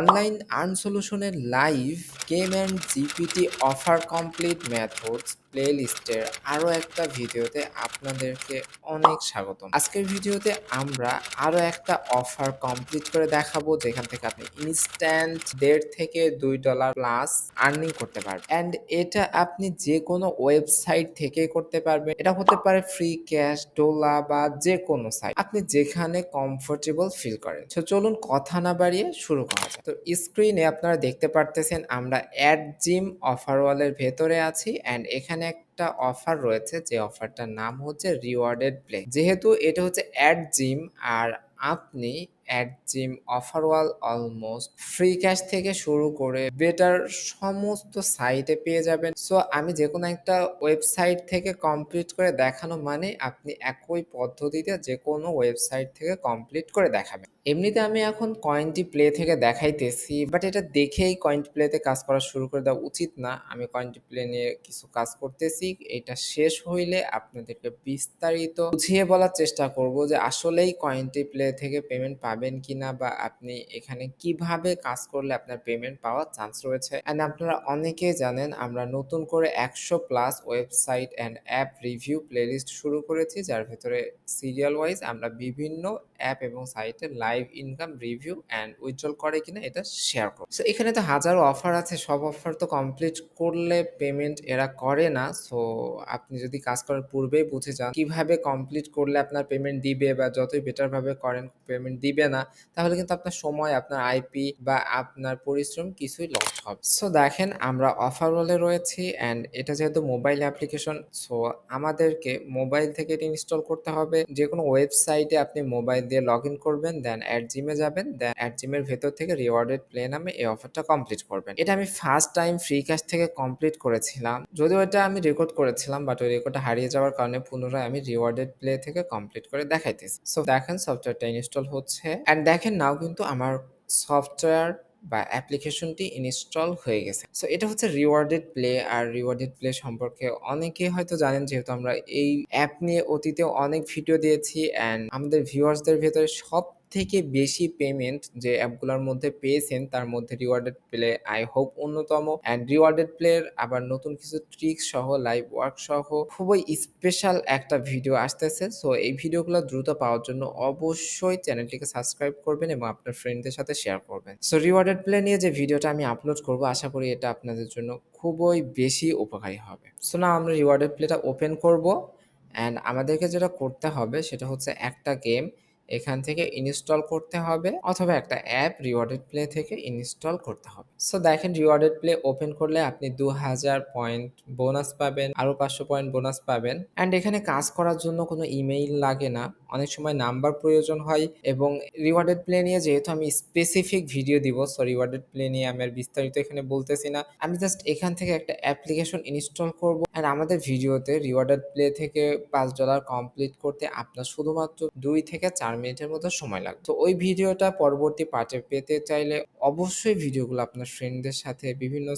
Online earn সলিউশনের live game and GPT offer complete methods প্লেলিস্টের আরও একটা ভিডিওতে আপনাদেরকে অনেক স্বাগতম। আজকের ভিডিওতে আমরা আরও একটা অফার কমপ্লিট করে দেখাবো, যেখান থেকে আপনি ইনস্ট্যান্ট $1.5 থেকে $2 প্লাস আর্নিং করতে পারবেন। অ্যান্ড এটা আপনি যে কোনো ওয়েবসাইট থেকে করতে পারবেন। এটা হতে পারে ফ্রি ক্যাশ, ডোলা বা যে কোনো সাইট, আপনি যেখানে কমফোর্টেবল ফিল করেন। তো চলুন কথা না বাড়িয়ে শুরু করা যাক। তো স্ক্রিনে আপনারা দেখতে পারতেছেন আমরা অ্যাড জিম অফার ওয়ালের ভেতরে আছি, অ্যান্ড এখানে একটা অফার রয়েছে, যে অফারটার নাম হচ্ছে রিওয়ার্ডেড প্লে। যেহেতু এটা হচ্ছে অ্যাড জিম, আর আপনি add gym offer wall almost free cash থেকে শুরু করে বেটার সমস্ত সাইটে পেয়ে যাবেন। সো আমি যে কোনো একটা ওয়েবসাইট থেকে কমপ্লিট করে দেখানো মানে আপনি একই পদ্ধতিতে যে কোনো ওয়েবসাইট থেকে কমপ্লিট করে দেখাবেন। এমনিতে আমি এখন কয়েনটি প্লে থেকে দেখাইতেছি, বাট এটা দেখেই কয়েনটি প্লেতে কাজ করা শুরু করে দেওয়া উচিত না। আমি কয়েনটি প্লে নিয়ে কিছু কাজ করতেছি, এটা শেষ হইলে আপনাদেরকে বিস্তারিত বুঝিয়ে বলার চেষ্টা করব যে আসলেই কয়েনটি প্লে থেকে পেমেন্ট পাবেন কিনা, বা আপনি এখানে কিভাবে কাজ করলে আপনার পেমেন্ট পাওয়ার চান্স রয়েছে। অ্যান্ড আপনারা অনেকেই জানেন আমরা নতুন করে 100+ website and app review playlist শুরু করেছি, যার ভেতরে সিরিয়াল ওয়াইজ আমরা বিভিন্ন অ্যাপ এবং সাইটে live income review and withdrawal করে কিনা এটা শেয়ার করব। সো এখানে তো হাজারো অফার আছে, সব অফার তো কমপ্লিট করলে পেমেন্ট এরা করে না। সো আপনি যদি কাজ করার পূর্বেই বুঝে যান কিভাবে কমপ্লিট করলে আপনার পেমেন্ট দিবে, বা যতই বেটার ভাবে করেন পেমেন্ট দিবে না, তাহলে কিন্তু আপনার সময়, আপনার আইপি বা আপনার পরিশ্রম কিছুই লস্ট হবে। সো দেখেন আমরা অফার ওয়ালে রয়েছি, অ্যান্ড এটা যেহেতু মোবাইল অ্যাপ্লিকেশন, সো আমাদেরকে মোবাইল থেকে এটা ইনস্টল করতে হবে। যে কোনো ওয়েবসাইটে আপনি মোবাইল দিয়ে লগ ইন করবেন, দেন অ্যাড জিমে যাবেন, দেন অ্যাড জিমের ভেতর থেকে রিওয়ার্ডেড প্লে নামে এই অফারটা কমপ্লিট করবেন। এটা আমি ফার্স্ট টাইম ফ্রি ক্যাশ থেকে কমপ্লিট করেছিলাম, যদিও এটা আমি রেকর্ড করেছিলাম, বাট ওই রেকর্ডটা হারিয়ে যাওয়ার কারণে পুনরায় আমি রিওয়ার্ডেড প্লে থেকে কমপ্লিট করে দেখাইতেছি। সো দেখেন সফটওয়্যারটা ইনস্টল হচ্ছে, অ্যান্ড দেখেন নাও কিন্তু আমার সফটওয়্যার বা অ্যাপ্লিকেশনটি ইনস্টল হয়ে গেছে। সো এটা হচ্ছে রিওয়ার্ডেড প্লে। আর রিওয়ার্ডেড প্লে সম্পর্কে অনেকেই হয়তো জানেন, যেহেতু আমরা এই অ্যাপ নিয়ে অতীতে অনেক ভিডিও দিয়েছি, অ্যান্ড আমাদের ভিউয়ার্সদের ভেতরে সব থেকে বেশি পেমেন্ট যে অ্যাপগুলোর মধ্যে পেয়েছেন তার মধ্যে রিওয়ার্ডেড প্লে আই হোপ অন্যতম। অ্যান্ড রিওয়ার্ডেড প্লের আবার নতুন কিছু ট্রিক্স সহ, লাইভ ওয়ার্ক সহ খুবই স্পেশাল একটা ভিডিও আসতেছে। সো এই ভিডিওগুলো দ্রুত পাওয়ার জন্য অবশ্যই চ্যানেলটিকে সাবস্ক্রাইব করবেন এবং আপনার ফ্রেন্ডদের সাথে শেয়ার করবেন। সো রিওয়ার্ডেড প্লে নিয়ে যে ভিডিওটা আমি আপলোড করব, আশা করি এটা আপনাদের জন্য খুবই বেশি উপকারী হবে। সো না, আমরা রিওয়ার্ডেড প্লেটা ওপেন করব, অ্যান্ড আমাদেরকে যেটা করতে হবে সেটা হচ্ছে একটা গেম এখান থেকে ইনস্টল করতে হবে, অথবা একটা অ্যাপ রিওয়ার্ডেড প্লে থেকে ইনস্টল করতে হবে। সো দেখেন রিওয়ার্ডেড প্লে ওপেন করলে আপনি 2000 পয়েন্ট বোনাস পাবেন, আরো 500 পয়েন্ট বোনাস পাবেন। অ্যান্ড এখানে কাজ করার জন্য কোনো ইমেইল লাগে না, অনেক সময় নাম্বার প্রয়োজন হয়। এবং রিওয়ার্ডেড প্লে নিয়ে যেহেতু আমি স্পেসিফিক ভিডিও দিব, সো রিওয়ার্ডেড প্লে নিয়ে আমি আর বিস্তারিত এখানে বলতেছি না। আমি জাস্ট এখান থেকে একটা অ্যাপ্লিকেশন ইনস্টল করব, অ্যান্ড আমাদের ভিডিওতে রিওয়ার্ডেড প্লে থেকে $5 কমপ্লিট করতে আপনার শুধুমাত্র 2 থেকে 4 মিনিটের মতো সময় লাগবে। তো ওই ভিডিওটা পরবর্তী পার্টে পেতে চাইলে অবশ্যই ভিডিওগুলো আপনার ফ্রেন্ডদের সাথে বিভিন্ন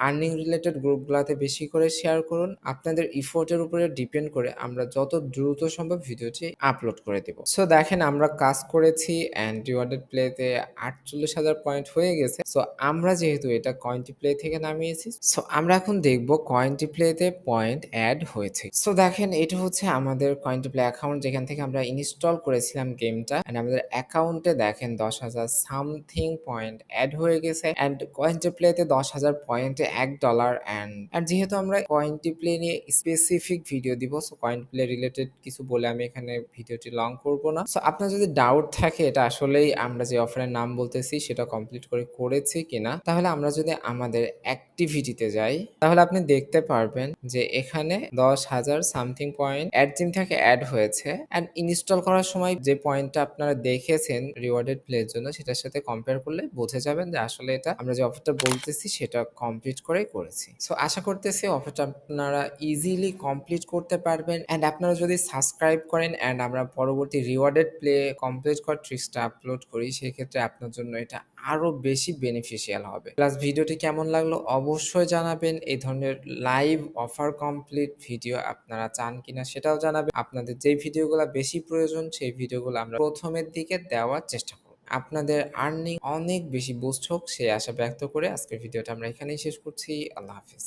আর্নিং রিলেটেড গ্রুপগুলোতে বেশি করে শেয়ার করুন। আপনাদের ইফোর্টের উপরে ডিপেন্ড করে আমরা যত দ্রুত সম্ভব ভিডিওটি আপলোড করে দেব। সো দেখেন আমরা কাজ করেছি, অ্যান্ড রিওয়ার্ডেড প্লেতে 48,000 পয়েন্ট হয়ে গেছে। সো আমরা যেহেতু এটা কয়েনটি প্লে থেকে নামিয়েছি, সো আমরা এখন দেখব কয়েনটি প্লেতে পয়েন্ট অ্যাড হয়েছে। সো দেখেন এটা হচ্ছে আমাদের কয়েনটি প্লে অ্যাকাউন্ট, যেখান থেকে আমরা ইনস্টল করেছিলাম গেমটা, অ্যান্ড আমাদের অ্যাকাউন্টে দেখেন 10,000 সামথিং পয়েন্ট অ্যাড হয়ে গেছে। অ্যান্ড কয়েনটি প্লেতে 10,000 পয়েন্টে $1। অ্যান্ড যেহেতু আমরা কয়েনটি প্লে নিয়ে স্পেসিফিক ভিডিও দিব, সো কয়েন প্লে রিলেটেড কিছু বলে আমি এখানে ভিডিওটি লং করব না। সো আপনার যদি ডাউট থাকে এটা আসলেই আমরা যে অফারের নাম বলতেছি সেটা কমপ্লিট করেছি কিনা, তাহলে আমরা যদি আমাদের অ্যাক্টিভিটিতে যাই, তাহলে আপনি দেখতে পারবেন যে এখানে 10,000 সামথিং পয়েন্ট অ্যাড জিম থেকে অ্যাড হয়েছে। অ্যান্ড ইনস্টল করার সময় যে পয়েন্টটা আপনারা দেখেছেন রিওয়ার্ডেড প্লের জন্য, সেটার সাথে কম্পেয়ার করলে বুঝে যাবেন যে আসলে এটা আমরা যে অফারটা বলতেছি সেটা কমপ্লিট করেই করেছি। সো আশা করতেছি অফারটা আপনারা ইজিলি কমপ্লিট করতে পারবেন। অ্যান্ড আপনারা যদি সাবস্ক্রাইব করেন, অ্যান্ড আমরা পরবর্তী রিওয়ার্ডেড প্লে কমপ্লিট করার ট্রিক্সটা আপলোড করি, সেক্ষেত্রে আপনার জন্য এটা আরো বেশি বেনিফিশিয়াল হবে। প্লাস ভিডিওটি কেমন লাগলো অবশ্যই জানাবেন। এই ধরনের লাইভ অফার কমপ্লিট ভিডিও আপনারা চান কিনা সেটাও জানাবেন। আপনাদের যে ভিডিওগুলো বেশি প্রয়োজন সেই ভিডিওগুলো আমরা প্রথমের দিকে দেওয়ার চেষ্টা করব। আপনাদের আর্নিং অনেক বেশি বুস্ট হোক সেই আশা ব্যক্ত করে আজকের ভিডিওটা আমরা এখানেই শেষ করছি। আল্লাহ হাফেজ।